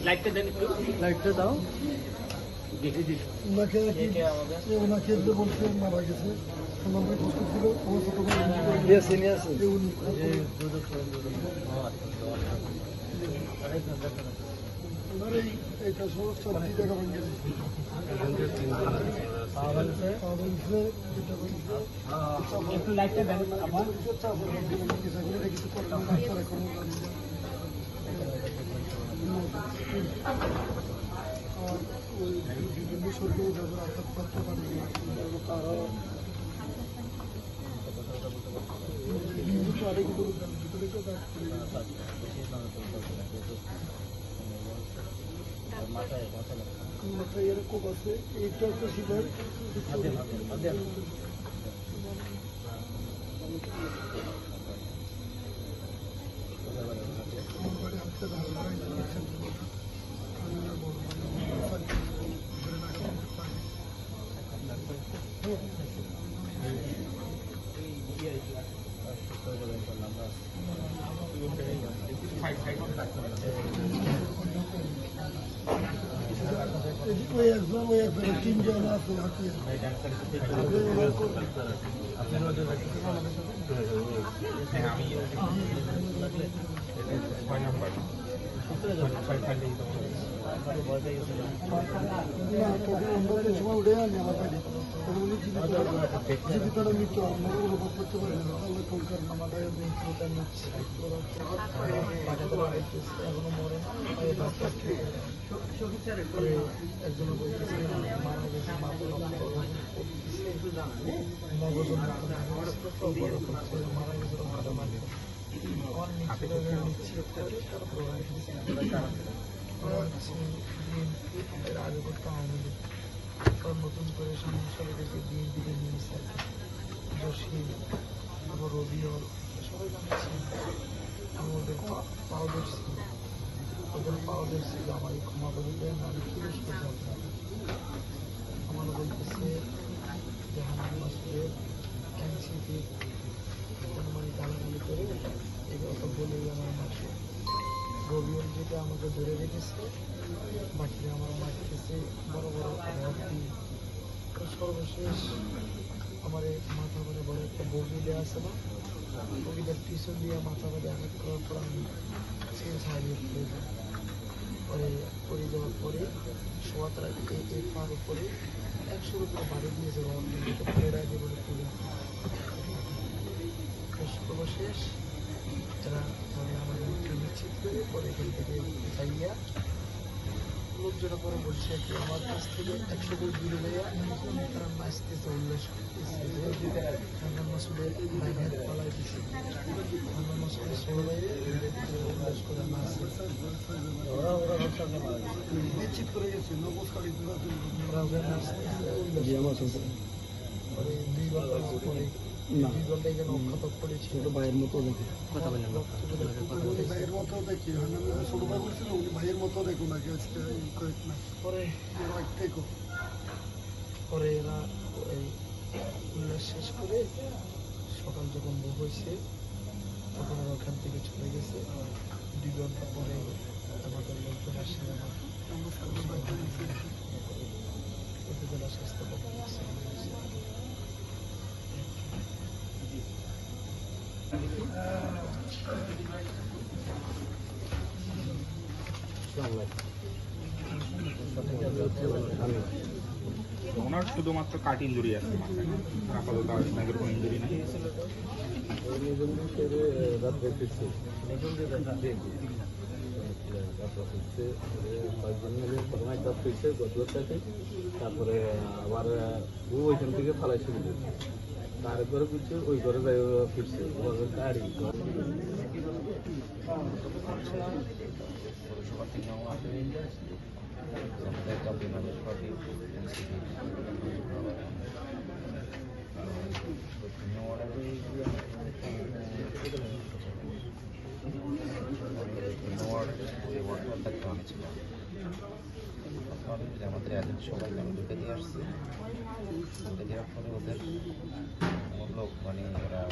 লাইটটা দেন একটু, লাইটটা দাও। ওনাকে যে বলছে মারা গেছে নম্বর প্রস্তুত ছিল আমার ছোট ওনার এইটা সমস্ত টাকা ভেঙে একটু লাইটটা দেন আমার কিছু করে আর ওই বিভিন্ন সরকারি যাদের আঘাতপ্রাপ্ত তারা আরেক মাথায় এরকম আছে এইটা একটা শিবার তিনজন আছে সময় উঠে আনি আমার বাড়ি জীবিকাটা মৃত্যু অনুভব করতে পারি না আল্লাহ কলকার আমাদের মৃত্যুটা নিচ্ছে এখনো মরে না একজন বলতেছে মারা গেছে মারা গেছে আমার নিশ্চিত আগে করতাম আওয়ামী লীগ নতুন করে সমস্যা লেগেছে বিএনপিকে নিয়েছে জসিম তারপর রবিউল সবাই জানছি আমি ওদের পাও ধরছি ওদের পাও ধরছি আমার এই ক্ষমা করে দেন আমি কি বেশ করতাম আমার বলতেছে যে হানান মাসুদের এনসিপি মানে গালাগালি করে এই কথা বলে আমার মাসে রবিউল যেটা আমাকে ধরে রেখেছে বাকিরা আমার মারতেছে বড় বড় অভাব দিয়ে সর্বশেষ আমার মাথা বাড়ে বড় একটা বগিলে আসে না বগিটার পিছন দিয়ে মাথা বাড়ে আঘাত করার পর আমি সেন্স হারিয়ে ফেলে যাই পরে যাওয়ার পরে শোয়া তারা এই পার উপরে 100 উপরে বাড়ি দিয়েছে ফেরা জীবনে তুলে সর্বশেষ যারা মানে আমার মৃত্যু নিশ্চিত করে পরে এখান থেকে যাইয়া লোকজনে পরে বলছে কি আমার কাছ থেকে 100 কোটি দূরে যাইয়া তারা নাচতেছে উল্লাস করতেছে হান্নান মাসুদের বাইরে পালাই দিচ্ছে হান্নান মাসুদের ষোলো বাইরে উল্লাস করে নাচছে নিশ্চিত করে গেছে ওরা ওখানে নাচতেছে পরে 2 ঘন্টা পরে না 2 ঘন্টা এখানে অক্ষত পড়েছিল ছোট ভাইয়ের মতো দেখে কথা বলেন ভাইয়ের মতো দেখি ছোট ভাই বলছিল উনি ভাইয়ের মতো দেখো নাকি আজকে কয়েক না পরে পরে এরা উল্লাস শেষ করে সকাল যখন ভোর হয়েছে তখন ওরা ওখান থেকে চলে গেছে 2 ঘন্টা পরে আমাদের লোকজন আসে উপজেলা স্বাস্থ্য কমপ্লেক্সে ওনার শুধুমাত্র কাট ইঞ্জুরি আছে মাথায়, আপাতত স্নাইকের কোনো ইঞ্জুরি নেই। তারপরে আবার ওইখান থেকে ফালাইছিল তার ঘরে ফিরছে ওই ঘরে যাই ফিরছে গাড়ি আমাদের এজেন্ট সবাইকে আমি ঢুকে দিয়ে আসছি, ঢুকে দেওয়ার পরে ওদের লোক মানে ওরা